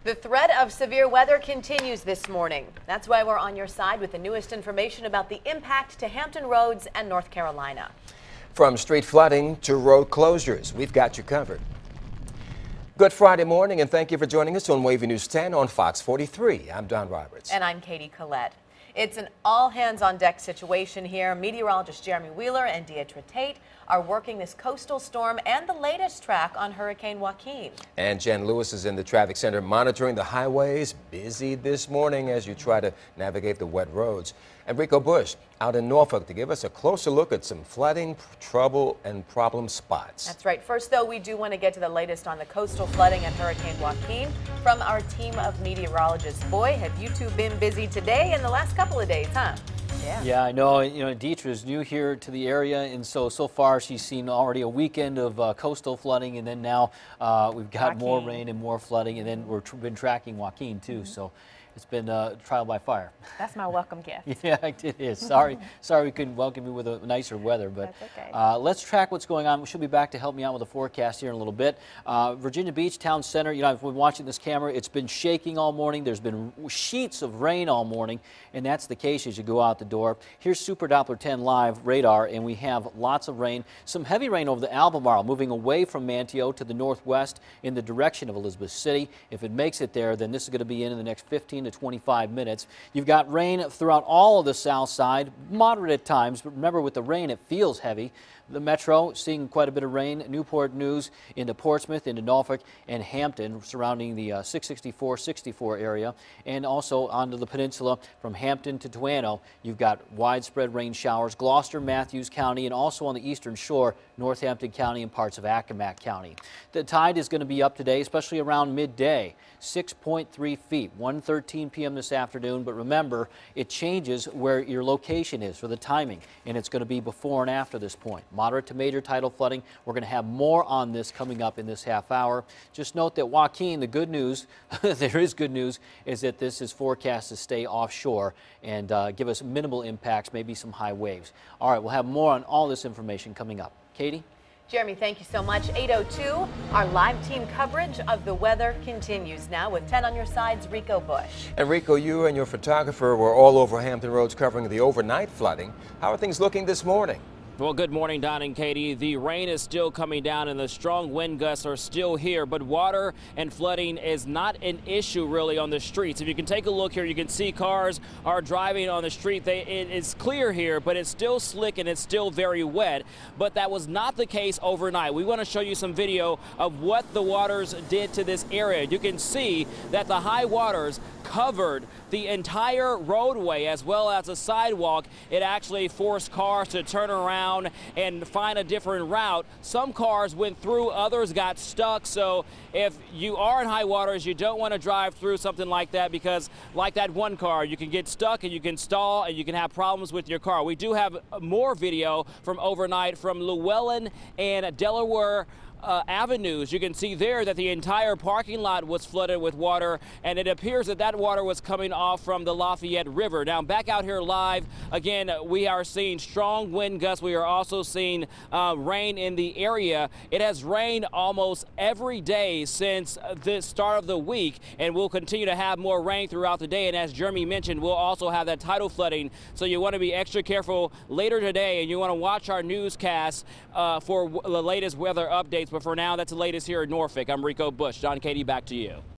The threat of severe weather continues this morning. That's why we're on your side with the newest information about the impact to Hampton roads and North Carolina. From street flooding to road closures, we've got you covered. Good Friday morning, and thank you for joining us on Wavy News 10 on Fox 43. I'm Don Roberts. And I'm Katie Collette. It's an all-hands-on-deck situation here. Meteorologists Jeremy Wheeler and Deitra Tate are working this coastal storm and the latest track on Hurricane Joaquin. And Jen Lewis is in the traffic center monitoring the highways. Busy this morning as you try to navigate the wet roads. And Rico Bush out in Norfolk to give us a closer look at some flooding, trouble, and problem spots. That's right. First, though, we do want to get to the latest on the coastal flooding and Hurricane Joaquin from our team of meteorologists. Boy, have you two been busy today and the last couple of days, huh? Yeah, I know. You know, Deitra is new here to the area, and so far she's seen already a weekend of coastal flooding, and then now we've got Joaquin. more rain and more flooding, and then we've been tracking Joaquin too. So it's been trial by fire. That's my welcome gift. Yeah, it is. Sorry we couldn't welcome you with a nicer weather, but that's okay. Let's track what's going on. She'll be back to help me out with the forecast here in a little bit. Virginia Beach Town Center, you know, I've been watching this camera. It's been shaking all morning. There's been sheets of rain all morning, and that's the case as you go out the door. Here's Super Doppler 10 live radar, and we have lots of rain. Some heavy rain over the Albemarle, moving away from Manteo to the northwest in the direction of Elizabeth City. If it makes it there, then this is going to be in the next 15 to 25 minutes. You've got rain throughout all of the south side, moderate at times, but remember with the rain it feels heavy. The metro seeing quite a bit of rain. Newport News into Portsmouth, into Norfolk and Hampton surrounding the 664-64 area, and also onto the peninsula from Hampton to Tuano. You've got widespread rain showers. Gloucester, Matthews County, and also on the eastern shore, Northampton County and parts of Accomack County. The tide is going to be up today, especially around midday, 6.3 feet, 1:13 p.m. this afternoon. But remember, it changes where your location is for the timing, and it's going to be before and after this point. Moderate to major tidal flooding. We're going to have more on this coming up in this half hour. Just note that Joaquin, the good news, there is good news, is that this is forecast to stay offshore and give us minimal impacts, maybe some high waves. All right, we'll have more on all this information coming up. Katie? Jeremy, thank you so much. 8:02, our live team coverage of the weather continues now with 10 on your sides, Rico Bush. And Rico, you and your photographer were all over Hampton roads covering the overnight flooding. How are things looking this morning? Well, good morning, Don and Katie. The rain is still coming down and the strong wind gusts are still here, but water and flooding is not an issue really on the streets. If you can take a look here, you can see cars are driving on the street. It is clear here, but it's still slick and it's still very wet. But that was not the case overnight. We want to show you some video of what the waters did to this area. You can see that the high waters covered the entire roadway as well as the sidewalk. It actually forced cars to turn around and find a different route. Some cars went through, others got stuck. So if you are in high waters, you don't want to drive through something like that, because like that one car, you can get stuck and you can stall and you can have problems with your car. We do have more video from overnight from Llewellyn and Delaware avenues. You can see there that the entire parking lot was flooded with water, and it appears that that water was coming off from the Lafayette River. Now back out here live, again, we are seeing strong wind gusts. We are also seeing rain in the area. It has rained almost every day since the start of the week, and we'll continue to have more rain throughout the day. And as Jeremy mentioned, we'll also have that tidal flooding, so you want to be extra careful later today, and you want to watch our newscasts for the latest weather updates. But for now, that's the latest here in Norfolk. I'm Rico Bush. John, Katie, back to you.